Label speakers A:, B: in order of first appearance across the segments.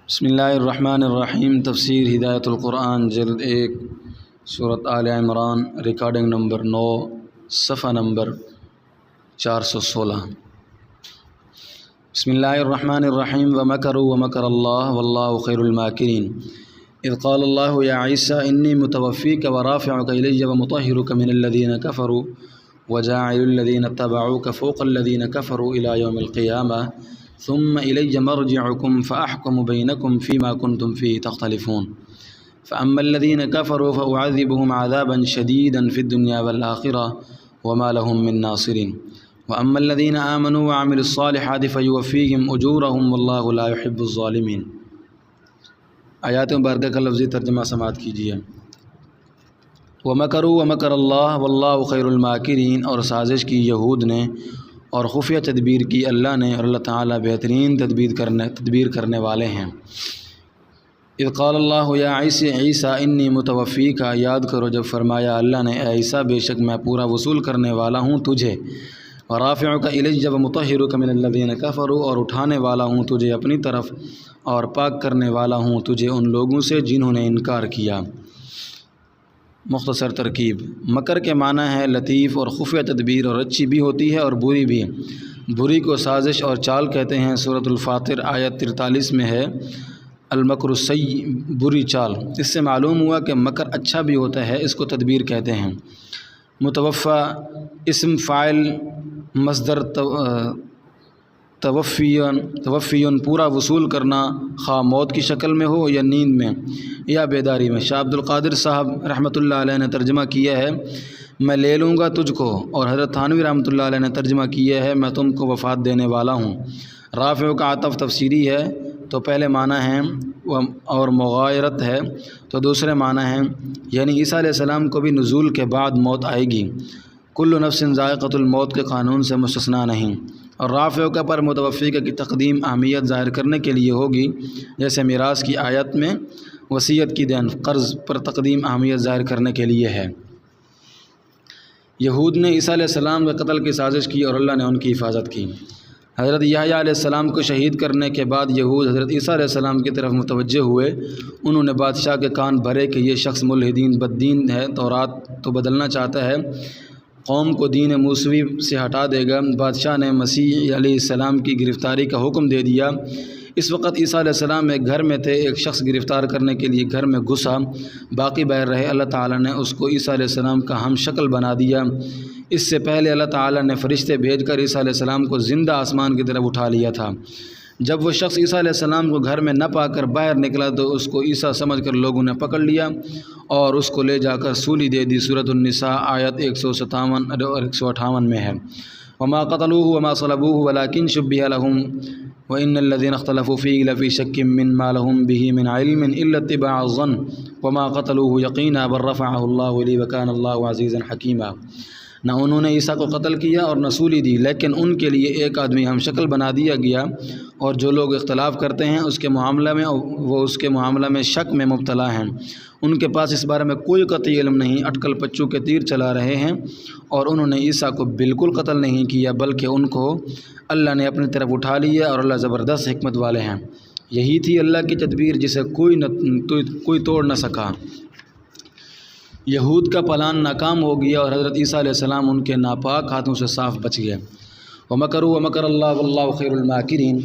A: بسم اللہ الرحمن الرحیم۔ تفسیر ہدایت القرآن جلد 1 سورۃ آل عمران، ریکارڈنگ نمبر 9، صفحہ نمبر 416۔ بسم اللہ الرحمن الرحیم۔ ومکروا ومکر اللہ واللہ خیر الماکرین۔ اذ قال اللہ یا عیسیٰ انی متوفیک ورافعک الی ومطہرک من الذین کفروا وجاعل الذین اتبعوک فوق الذین کفروا الی یوم القیامہ ثم إلي مرجعكم فأحكم بينكم فيما كنتم فيه تختلفون فأما الذين كفروا فأعذبهم عذابا شديدا في الدنيا والآخرة وما لهم من ناصرين وأما الذين آمنوا وعملوا الصالحات فيوفيهم أجورهم والله لا يحب الظالمين۔ آیات مبارکہ کا لفظی ترجمہ سماعت کیجیے۔ ومکروا ومکر اللہ واللہ خیر الماکرین، اور سازش کی یہود نے اور خفیہ تدبیر کی اللہ نے، اور اللہ تعالیٰ بہترین تدبیر کرنے والے ہیں۔ اذ قال اللہ یا عیسیٰ انی متوفیک، یاد کرو جب فرمایا اللہ نے اے عیسیٰ بے شک میں پورا وصول کرنے والا ہوں تجھے، ورافعک الی ومطہرک من الذین کفروا، اور اٹھانے والا ہوں تجھے اپنی طرف اور پاک کرنے والا ہوں تجھے ان لوگوں سے جنہوں نے انکار کیا۔ مختصر ترکیب۔ مکر کے معنی ہے لطیف اور خفیہ تدبیر، اور اچھی بھی ہوتی ہے اور بری بھی۔ بری کو سازش اور چال کہتے ہیں۔ سورۃ الفاطر آیت 43 میں ہے المکر السیء، بری چال۔ اس سے معلوم ہوا کہ مکر اچھا بھی ہوتا ہے، اس کو تدبیر کہتے ہیں۔ متوفی اسم فاعل مصدر توفیون پورا وصول کرنا، خواہ موت کی شکل میں ہو یا نیند میں یا بیداری میں۔ شاہ عبد القادر صاحب رحمۃ اللہ علیہ نے ترجمہ کیا ہے میں لے لوں گا تجھ کو، اور حضرت تھانوی رحمۃ اللہ علیہ نے ترجمہ کیا ہے میں تم کو وفات دینے والا ہوں۔ رافع کا عطف تفسیری ہے تو پہلے معنی ہے اور مغایرت ہے تو دوسرے معنی ہیں، یعنی عیسیٰ علیہ السلام کو بھی نزول کے بعد موت آئے گی، کل نفس ذائقۃ الموت کے قانون سے مستثنیٰ نہیں۔ اور رافع کا پر متوفی کی تقدیم اہمیت ظاہر کرنے کے لیے ہوگی، جیسے میراث کی آیت میں وصیت کی دین قرض پر تقدیم اہمیت ظاہر کرنے کے لیے ہے۔ یہود نے عیسیٰ علیہ السلام کے قتل کی سازش کی اور اللہ نے ان کی حفاظت کی۔ حضرت یحییٰ علیہ السلام کو شہید کرنے کے بعد یہود حضرت عیسیٰ علیہ السلام کی طرف متوجہ ہوئے۔ انہوں نے بادشاہ کے کان بھرے کہ یہ شخص ملحدین بددین ہے، تورات تو بدلنا چاہتا ہے، قوم کو دین موسوی سے ہٹا دے گا۔ بادشاہ نے مسیح علیہ السلام کی گرفتاری کا حکم دے دیا۔ اس وقت عیسیٰ علیہ السلام ایک گھر میں تھے، ایک شخص گرفتار کرنے کے لیے گھر میں گھسا، باقی باہر رہے۔ اللہ تعالیٰ نے اس کو عیسیٰ علیہ السلام کا ہم شکل بنا دیا۔ اس سے پہلے اللہ تعالیٰ نے فرشتے بھیج کر عیسیٰ علیہ السلام کو زندہ آسمان کی طرف اٹھا لیا تھا۔ جب وہ شخص عیسیٰ علیہ السلام کو گھر میں نہ پا کر باہر نکلا تو اس کو عیسیٰ سمجھ کر لوگوں نے پکڑ لیا اور اس کو لے جا کر سولی دے دی۔ سورۃ النساء آیت 157 اور 158 میں ہے۔ وما قتلوه وما صلبوه ولكن شبه لهم وإن الذين اختلفوا فيه لفي شك مما لهم به من علم إلا اتباع الظن وما قتلوه يقينا بل رفعه الله إليه وكان الله عزيزا حكيما۔ نہ انہوں نے عیسیٰ کو قتل کیا اور نہ سولی دی، لیکن ان کے لیے ایک آدمی ہم شکل بنا دیا گیا، اور جو لوگ اختلاف کرتے ہیں اس کے معاملہ میں وہ اس کے معاملہ میں شک میں مبتلا ہیں۔ ان کے پاس اس بارے میں کوئی قطعی علم نہیں، اٹکل پچو کے تیر چلا رہے ہیں، اور انہوں نے عیسیٰ کو بالکل قتل نہیں کیا بلکہ ان کو اللہ نے اپنی طرف اٹھا لیا، اور اللہ زبردست حکمت والے ہیں۔ یہی تھی اللہ کی تدبیر جسے کوئی توڑ نہ سکا۔ یہود کا پلان ناکام ہو گیا اور حضرت عیسیٰ علیہ السلام ان کے ناپاک ہاتھوں سے صاف بچ گئے۔ ومکروا ومکر اللہ واللہ خیر الماکرین۔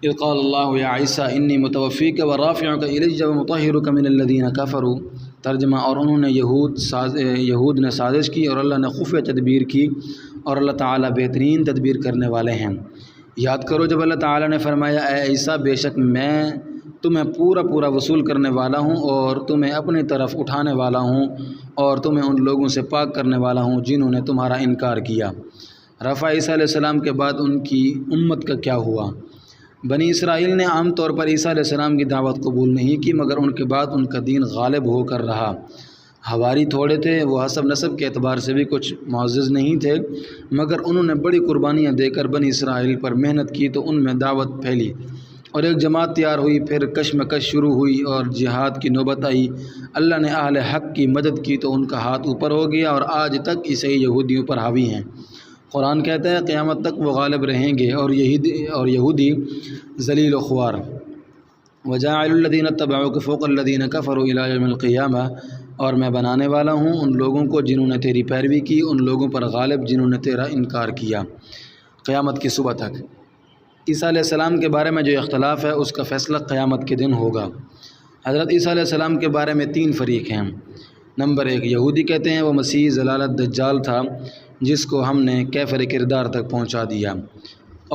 A: اذ قال اللہ یا عیسیٰ انی متوفیک ورافعک الی ومطہرک من الذین کفروا۔ ترجمہ۔ اور انہوں نے یہود نے سازش کی اور اللہ نے خفیہ تدبیر کی، اور اللہ تعالیٰ بہترین تدبیر کرنے والے ہیں۔ یاد کرو جب اللہ تعالیٰ نے فرمایا اے عیسیٰ بے شک میں تمہیں پورا وصول کرنے والا ہوں اور تمہیں اپنی طرف اٹھانے والا ہوں اور تمہیں ان لوگوں سے پاک کرنے والا ہوں جنہوں نے تمہارا انکار کیا۔ رفع عیسیٰ علیہ السلام کے بعد ان کی امت کا کیا ہوا؟ بنی اسرائیل نے عام طور پر عیسیٰ علیہ السلام کی دعوت قبول نہیں کی، مگر ان کے بعد ان کا دین غالب ہو کر رہا۔ حواری تھوڑے تھے، وہ حسب نسب کے اعتبار سے بھی کچھ معزز نہیں تھے، مگر انہوں نے بڑی قربانیاں دے کر بنی اسرائیل پر محنت کی تو ان میں دعوت پھیلی اور ایک جماعت تیار ہوئی۔ پھر کشمکش شروع ہوئی اور جہاد کی نوبت آئی۔ اللہ نے اہل حق کی مدد کی تو ان کا ہاتھ اوپر ہو گیا، اور آج تک عیسائی یہودیوں پر حاوی ہیں۔ قرآن کہتا ہے قیامت تک وہ غالب رہیں گے اور یہودی ذلیل و خوار۔ وجاعل الذین اتبعوک فوق الذین کفروا الی یوم القیامہ، اور میں بنانے والا ہوں ان لوگوں کو جنہوں نے تیری پیروی کی ان لوگوں پر غالب جنہوں نے تیرا انکار کیا، قیامت کی صبح تک۔ عیسیٰ علیہ السلام کے بارے میں جو اختلاف ہے اس کا فیصلہ قیامت کے دن ہوگا۔ حضرت عیسیٰ علیہ السلام کے بارے میں 3 فریق ہیں۔ نمبر 1، یہودی کہتے ہیں وہ مسیح ضلالت دجال تھا جس کو ہم نے کیفر کردار تک پہنچا دیا،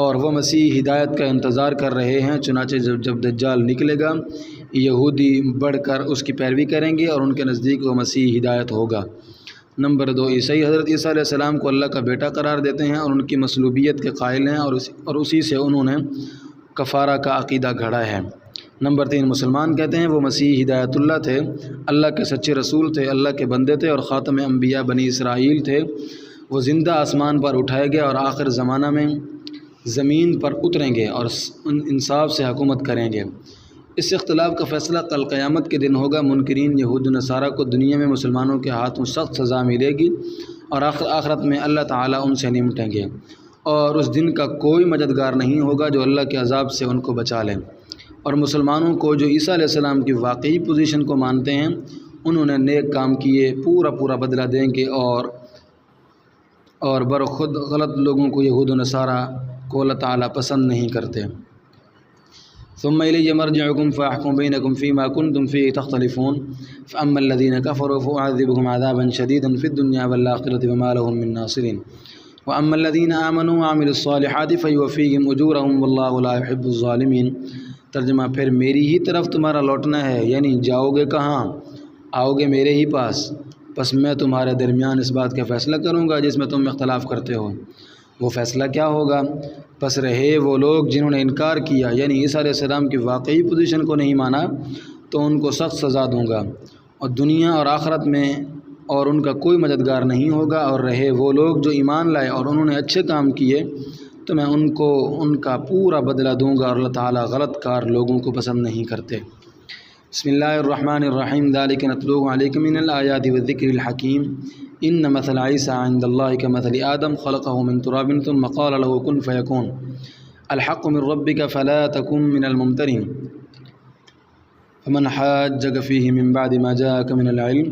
A: اور وہ مسیح ہدایت کا انتظار کر رہے ہیں، چنانچہ جب دجال نکلے گا یہودی بڑھ کر اس کی پیروی کریں گے اور ان کے نزدیک وہ مسیح ہدایت ہوگا۔ نمبر 2، عیسائی حضرت عیسیٰ علیہ السلام کو اللہ کا بیٹا قرار دیتے ہیں اور ان کی مصلوبیت کے قائل ہیں، اور اسی سے انہوں نے کفارہ کا عقیدہ گھڑا ہے۔ نمبر 3، مسلمان کہتے ہیں وہ مسیح ہدایت اللہ تھے، اللہ کے سچے رسول تھے، اللہ کے بندے تھے اور خاتم انبیاء بنی اسرائیل تھے، وہ زندہ آسمان پر اٹھائے گئے اور آخر زمانہ میں زمین پر اتریں گے اور انصاف سے حکومت کریں گے۔ اس اختلاف کا فیصلہ کل قیامت کے دن ہوگا۔ منکرین یہود و نصارہ کو دنیا میں مسلمانوں کے ہاتھوں سخت سزا ملے گی اور آخرت میں اللہ تعالیٰ ان سے نمٹیں گے، اور اس دن کا کوئی مددگار نہیں ہوگا جو اللہ کے عذاب سے ان کو بچا لے۔ اور مسلمانوں کو جو عیسیٰ علیہ السلام کی واقعی پوزیشن کو مانتے ہیں انہوں نے نیک کام کیے پورا بدلہ دیں گے، اور برخود غلط لوگوں کو یہود و نصارہ کو اللہ تعالیٰ پسند نہیں کرتے۔ ثم الی مرجعکم فاحکم بینکم فیما کنتم فیہ تختلفون فاما الذین کفروا فاعذبهم عذابا شدیدا فی الدنیا والآخرۃ وما لهم من ناصرین واما الذین آمنوا وعملوا الصالحات فیوفیہم اجورہم واللہ لا یحب الظالمین۔ ترجمہ، پھر میری ہی طرف تمہارا لوٹنا ہے، یعنی جاؤ گے کہاں؟ آؤ گے میرے ہی پاس، پس میں تمہارے درمیان اس بات کا فیصلہ کروں گا جس میں تم اختلاف کرتے ہو۔ وہ فیصلہ کیا ہوگا؟ پس رہے وہ لوگ جنہوں نے انکار کیا، یعنی عیسیٰ علیہ السلام کی واقعی پوزیشن کو نہیں مانا، تو ان کو سخت سزا دوں گا اور دنیا اور آخرت میں، اور ان کا کوئی مددگار نہیں ہوگا۔ اور رہے وہ لوگ جو ایمان لائے اور انہوں نے اچھے کام کیے تو میں ان کو ان کا پورا بدلہ دوں گا، اور اللہ تعالیٰ غلط کار لوگوں کو پسند نہیں کرتے۔ بسم اللہ الرحمن الرحیم، ذالک نتلوہ علیک من الآیات والذکر الحکیم، ان مثل عیسیٰ عند اللہ کمثل آدم خلقہ من تراب ثم قال له کن فیکون، الحق من ربک فلا تکن من الممترین، فمن حاجک فیہ من بعد ما جاءک من العلم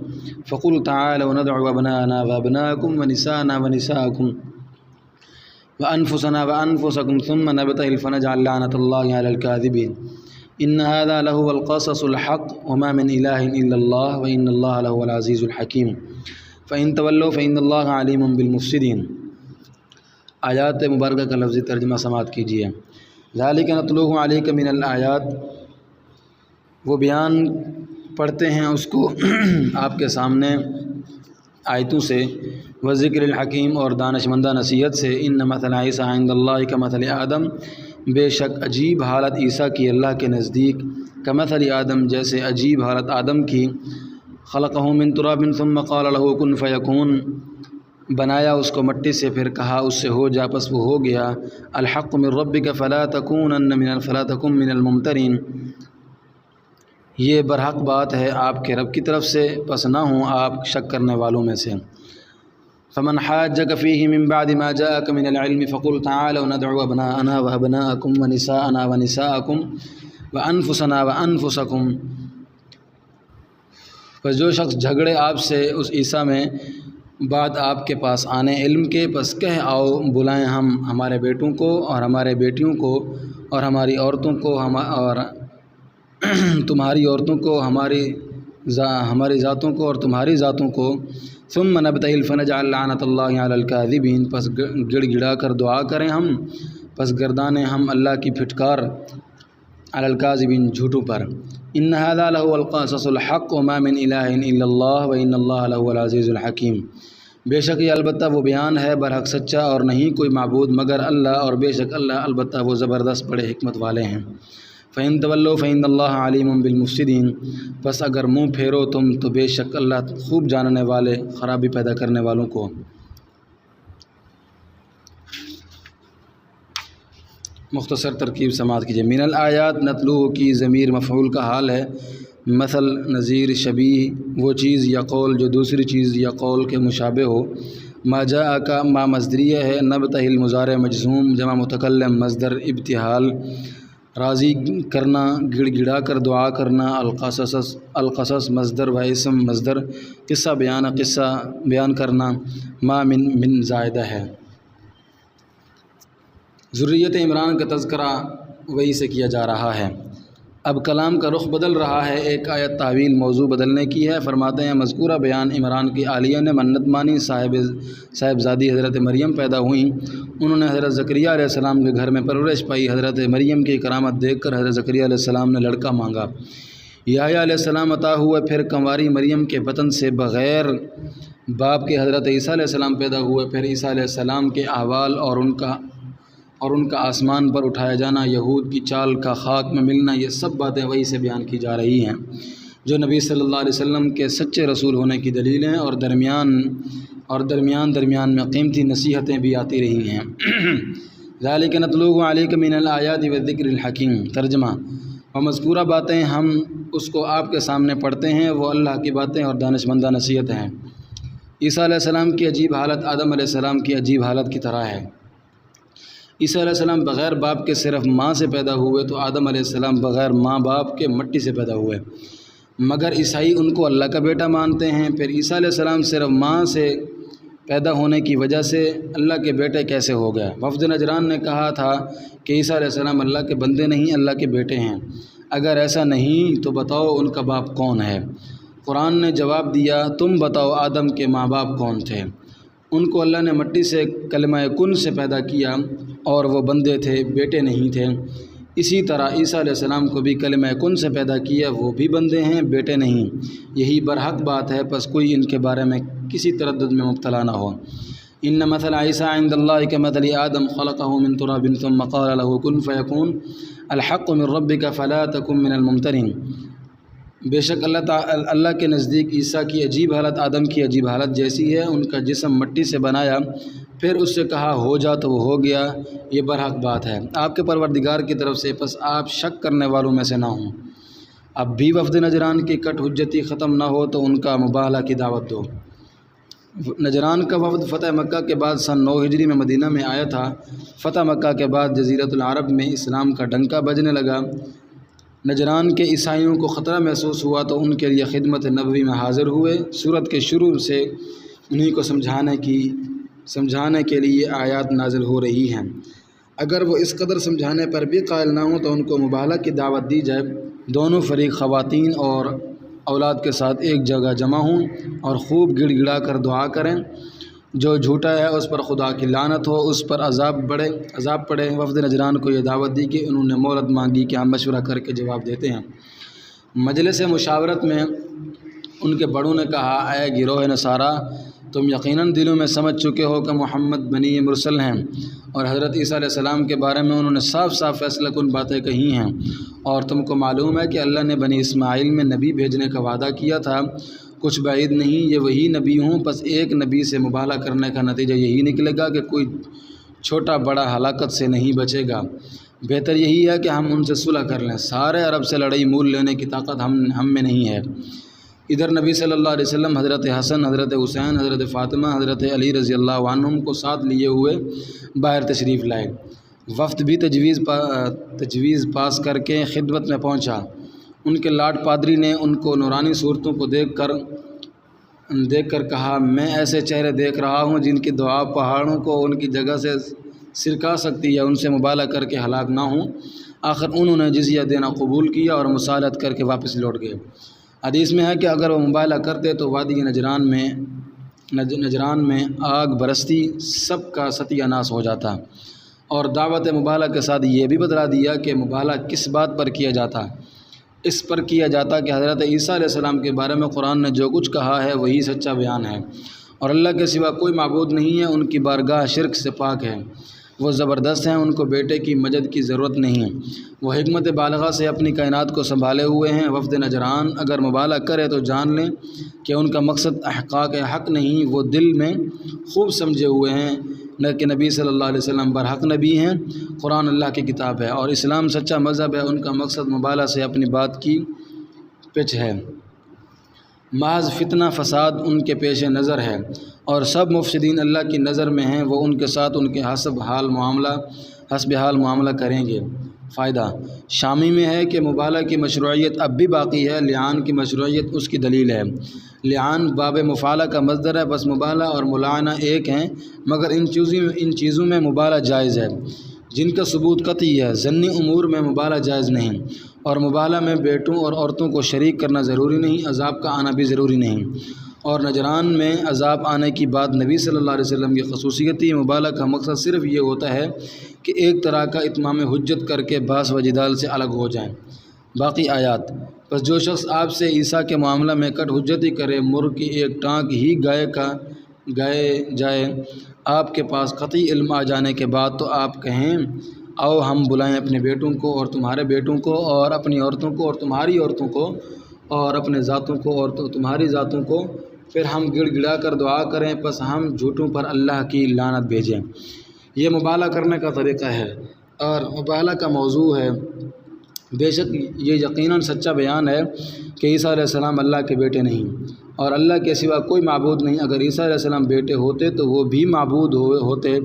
A: فقل تعالوا ندعو ابناءنا وابناءکم ونساءنا ونساءکم وأنفسنا وأنفسكم ثم نبتهل فنجعل لعنة الله على الكاذبين إن هذا لهو القصص الحق وما من إله إلا الله وإن الله لهو العزيز الحكيم فإن تولوا فإن الله عليم بالمفسدين۔ آیات مبارکہ کا لفظی ترجمہ سماعت کیجیے۔ ذالک نتلوہ علیک من الآیات، وہ بیان پڑھتے ہیں اس کو آپ کے سامنے آیتوں سے، وذکر الحکیم، اور دانش مندہ نصیحت سے۔ ان مثل عیسیٰ عند اللہ کمثل آدم، بے شک عجیب حالت عیسیٰ کی اللہ کے نزدیک، کمثل آدم، جیسے عجیب حالت آدم کی، خلقہ من تراب ثم قال له کن فیکون، بنایا اس کو مٹی سے پھر کہا اس سے ہو جا، پس وہ ہو گیا۔ الحق من ربک فلا تکن من الممترین، یہ برحق بات ہے آپ کے رب کی طرف سے، پس نہ ہوں آپ شک کرنے والوں میں سے۔ فمن حاجک فیہ من بعد ما جاءک من العلم فقل تعالوا ندعو ابناءنا وابناءکم ونساءنا ونساءکم وانفسنا وانفسکم، پس جو شخص جھگڑے آپ سے اس عیسیٰ میں بعد آپ کے پاس آنے علم کے، پس کہہ آؤ بلائیں ہم ہمارے بیٹوں کو اور ہمارے بیٹیوں کو اور ہماری عورتوں کو اور تمہاری عورتوں کو، ہماری ذاتوں کو اور تمہاری ذاتوں کو، ثم نبتہل فنجعل لعنۃ اللہ علی الکاذبین، پس گڑ گڑا کر دعا کریں ہم، پس گردانیں ہم اللہ کی پھٹکار، علی الکاذبین، جھوٹوں پر۔ ان ھذا لہو القصص الحق وما من الہ الا اللہ وان اللہ لہو العزیز الحکیم، بے شک یہ البتہ وہ بیان ہے برحق سچا اور نہیں کوئی معبود مگر اللہ، اور بے شک اللہ البتہ وہ زبردست بڑے حکمت والے ہیں۔ فَإِن تَوَلَّوْا فَإِنَّ اللَّهَ عَلِيمٌ بِالْمُفْسِدِينَ، پس اگر منہ پھیرو تم تو بے شک اللہ خوب جاننے والے خرابی پیدا کرنے والوں کو۔ مختصر ترکیب سماعت کیجیے۔ من الآیات، نتلو کی ضمیر مفعول کا حال ہے، مثل، نظیر، شبیہ، وہ چیز یا قول جو دوسری چیز یا قول کے مشابہ ہو۔ ما جاء کا ما مصدریہ ہے، نبتہل مضارع مجزوم، جمع متکلم مصدر ابتحال، راضی کرنا، گڑ گڑا کر دعا کرنا، القصص مصدر و اسم مصدر، قصہ بیان کرنا، ما من زائدہ ہے۔ ذریت عمران کا تذکرہ وہی سے کیا جا رہا ہے۔ اب کلام کا رخ بدل رہا ہے، ایک آیت تعویل موضوع بدلنے کی ہے۔ فرماتے ہیں مذکورہ بیان عمران کی عالیہ نے منت مانی، صاحبزادی حضرت مریم پیدا ہوئیں، انہوں نے حضرت زکریا علیہ السلام کے گھر میں پرورش پائی۔ حضرت مریم کی کرامت دیکھ کر حضرت زکریا علیہ السلام نے لڑکا مانگا، یحییٰ علیہ السلام عطا ہوئے۔ پھر کنواری مریم کے بطن سے بغیر باپ کے حضرت عیسیٰ علیہ السلام پیدا ہوئے۔ پھر عیسیٰ علیہ السلام کے احوال اور ان کا آسمان پر اٹھایا جانا، یہود کی چال کا خاک میں ملنا، یہ سب باتیں وہی سے بیان کی جا رہی ہیں جو نبی صلی اللہ علیہ وسلم کے سچے رسول ہونے کی دلیل ہیں، اور درمیان میں قیمتی نصیحتیں بھی آتی رہی ہیں۔ ذالک نتلوہ علیک من الآیات والذکر الحکیم۔ ترجمہ: وہ مذکورہ باتیں ہم اس کو آپ کے سامنے پڑھتے ہیں، وہ اللہ کی باتیں اور دانشمندہ نصیحت ہیں۔ عیسیٰ علیہ السلام کی عجیب حالت آدم علیہ السلام کی عجیب حالت کی طرح ہے۔ عیسیٰ علیہ السلام بغیر باپ کے صرف ماں سے پیدا ہوئے، تو آدم علیہ السلام بغیر ماں باپ کے مٹی سے پیدا ہوئے، مگر عیسائی ان کو اللہ کا بیٹا مانتے ہیں۔ پھر عیسیٰ علیہ السلام صرف ماں سے پیدا ہونے کی وجہ سے اللہ کے بیٹے کیسے ہو گئے؟ وفد نجران نے کہا تھا کہ عیسیٰ علیہ السلام اللہ کے بندے نہیں، اللہ کے بیٹے ہیں۔ اگر ایسا نہیں تو بتاؤ ان کا باپ کون ہے؟ قرآن نے جواب دیا، تم بتاؤ آدم کے ماں باپ کون تھے؟ ان کو اللہ نے مٹی سے کلمہ کن سے پیدا کیا، اور وہ بندے تھے، بیٹے نہیں تھے۔ اسی طرح عیسیٰ علیہ السلام کو بھی کلمہ کن سے پیدا کیا، وہ بھی بندے ہیں، بیٹے نہیں۔ یہی برحق بات ہے، پس کوئی ان کے بارے میں کسی تردد میں مبتلا نہ ہو۔ ان مثل عیسیٰ عند اللہ کمثل آدم خلقہ من تراب ثم قال له کن فیکون الحق من ربک فلا تکن من الممترین۔ بے شک اللہ کے نزدیک عیسیٰ کی عجیب حالت آدم کی عجیب حالت جیسی ہے۔ ان کا جسم مٹی سے بنایا، پھر اس سے کہا ہو جا تو وہ ہو گیا، یہ برحق بات ہے آپ کے پروردگار کی طرف سے، پس آپ شک کرنے والوں میں سے نہ ہوں۔ اب بھی وفد نجران کی کٹ حجتی ختم نہ ہو تو ان کا مباہلہ کی دعوت دو۔ نجران کا وفد فتح مکہ کے بعد سن 9 ہجری میں مدینہ میں آیا تھا۔ فتح مکہ کے بعد جزیرۃ العرب میں اسلام کا ڈنکا بجنے لگا۔ نجران کے عیسائیوں کو خطرہ محسوس ہوا تو ان کے لیے خدمت نبوی میں حاضر ہوئے۔ سورت کے شروع سے انہی کو سمجھانے کے لیے آیات نازل ہو رہی ہیں۔ اگر وہ اس قدر سمجھانے پر بھی قائل نہ ہوں تو ان کو مباہلہ کی دعوت دی جائے، دونوں فریق خواتین اور اولاد کے ساتھ ایک جگہ جمع ہوں اور خوب گڑ گڑا کر دعا کریں۔ جو جھوٹا ہے اس پر خدا کی لعنت ہو، اس پر عذاب پڑے۔ وفد نجران کو یہ دعوت دی کہ انہوں نے مہلت مانگی کہ ہم مشورہ کر کے جواب دیتے ہیں۔ مجلس مشاورت میں ان کے بڑوں نے کہا، اے گروہ نصارہ، تم یقیناً دلوں میں سمجھ چکے ہو کہ محمد بنی مرسل ہیں، اور حضرت عیسیٰ علیہ السلام کے بارے میں انہوں نے صاف فیصلہ کن باتیں کہی ہیں، اور تم کو معلوم ہے کہ اللہ نے بنی اسماعیل میں نبی بھیجنے کا وعدہ کیا تھا۔ کچھ بعید نہیں یہ وہی نبی ہوں، پس ایک نبی سے مباہلہ کرنے کا نتیجہ یہی نکلے گا کہ کوئی چھوٹا بڑا ہلاکت سے نہیں بچے گا۔ بہتر یہی ہے کہ ہم ان سے صلح کر لیں، سارے عرب سے لڑائی مول لینے کی طاقت ہم میں نہیں ہے۔ ادھر نبی صلی اللہ علیہ وسلم حضرت حسن، حضرت حسین، حضرت فاطمہ، حضرت علی رضی اللہ عنہم کو ساتھ لیے ہوئے باہر تشریف لائے۔ وفد بھی تجویز پاس کر کے خدمت میں پہنچا۔ ان کے لاٹ پادری نے ان کو نورانی صورتوں کو دیکھ کر کہا، میں ایسے چہرے دیکھ رہا ہوں جن کی دعا پہاڑوں کو ان کی جگہ سے سرکا سکتی ہے، ان سے مباہلہ کر کے ہلاک نہ ہوں۔ آخر انہوں نے جزیہ دینا قبول کیا اور مصالحت کر کے واپس لوٹ گئے۔ حدیث میں ہے کہ اگر وہ مباہلہ کرتے تو وادی نجران میں آگ برستی، سب کا ستیہ ناس ہو جاتا۔ اور دعوت مباہلہ کے ساتھ یہ بھی بتلا دیا کہ مباہلہ کس بات پر کیا جاتا۔ اس پر کیا جاتا کہ حضرت عیسیٰ علیہ السلام کے بارے میں قرآن نے جو کچھ کہا ہے وہی سچا بیان ہے، اور اللہ کے سوا کوئی معبود نہیں ہے، ان کی بارگاہ شرک سے پاک ہے، وہ زبردست ہیں، ان کو بیٹے کی مدد کی ضرورت نہیں، وہ حکمت بالغہ سے اپنی کائنات کو سنبھالے ہوئے ہیں۔ وفد نجران اگر مباہلہ کرے تو جان لیں کہ ان کا مقصد احقاق حق نہیں، وہ دل میں خوب سمجھے ہوئے ہیں نہ کہ نبی صلی اللہ علیہ وسلم برحق نبی ہیں۔ قرآن اللہ کی کتاب ہے اور اسلام سچا مذہب ہے، ان کا مقصد مباہلہ سے اپنی بات کی پچ ہے، محض فتنہ فساد ان کے پیش نظر ہے، اور سب مفسدین اللہ کی نظر میں ہیں، وہ ان کے ساتھ ان کے حسب حال معاملہ کریں گے۔ فائدہ شامی میں ہے کہ مبالغہ کی مشروعیت اب بھی باقی ہے، لعان کی مشروعیت اس کی دلیل ہے۔ لعان باب مفعلہ کا مصدر ہے، بس مبالغہ اور ملاعنہ ایک ہیں، مگر ان چیزوں میں مبالغہ جائز ہے جن کا ثبوت قطعی ہے۔ ظنی امور میں مبالغہ جائز نہیں، اور مبالغہ میں بیٹوں اور عورتوں کو شریک کرنا ضروری نہیں، عذاب کا آنا بھی ضروری نہیں۔ اور نجران میں عذاب آنے کی بات نبی صلی اللہ علیہ وسلم کی خصوصیت تھی۔ مبالغہ کا مقصد صرف یہ ہوتا ہے کہ ایک طرح کا اتمام حجت کر کے بحث و جدال سے الگ ہو جائیں۔ باقی آیات۔ بس جو شخص آپ سے عیسیٰ کے معاملہ میں کٹ حجتی کرے، مرغ کی ایک ٹانک ہی گائے جائے، آپ کے قطعی قطعی علم آ جانے کے بعد، تو آپ کہیں آؤ ہم بلائیں اپنے بیٹوں کو اور تمہارے بیٹوں کو، اور اپنی عورتوں کو اور تمہاری عورتوں کو، اور اپنے ذاتوں کو اور تمہاری ذاتوں کو، پھر ہم گڑ گڑا کر دعا کریں، پس ہم جھوٹوں پر اللہ کی لعنت بھیجیں۔ یہ مبالغہ کرنے کا طریقہ ہے اور مبالغہ کا موضوع ہے۔ بے شک یہ یقیناً سچا بیان ہے کہ عیسیٰ علیہ السلام اللہ کے بیٹے نہیں، اور اللہ کے سوا کوئی معبود نہیں۔ اگر عیسیٰ علیہ السلام بیٹے ہوتے تو وہ بھی معبود ہوتے،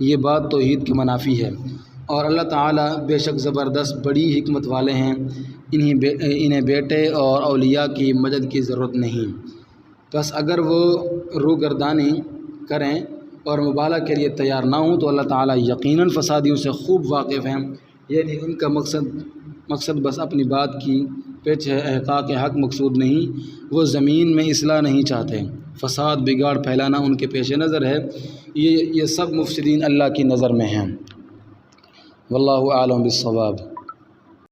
A: یہ بات توحید کے منافی ہے۔ اور اللہ تعالیٰ بے شک زبردست بڑی حکمت والے ہیں، انہیں بیٹے اور اولیاء کی مدد کی ضرورت نہیں۔ بس اگر وہ روگردانی کریں اور مبالغہ کے لیے تیار نہ ہوں تو اللہ تعالیٰ یقیناً فسادیوں سے خوب واقف ہیں، یعنی ان کا مقصد بس اپنی بات کی پچ ہے، احقاق حق مقصود نہیں۔ وہ زمین میں اصلاح نہیں چاہتے، فساد بگاڑ پھیلانا ان کے پیش نظر ہے۔ یہ سب مفسدین اللہ کی نظر میں ہیں۔ واللہ اعلم بالصواب۔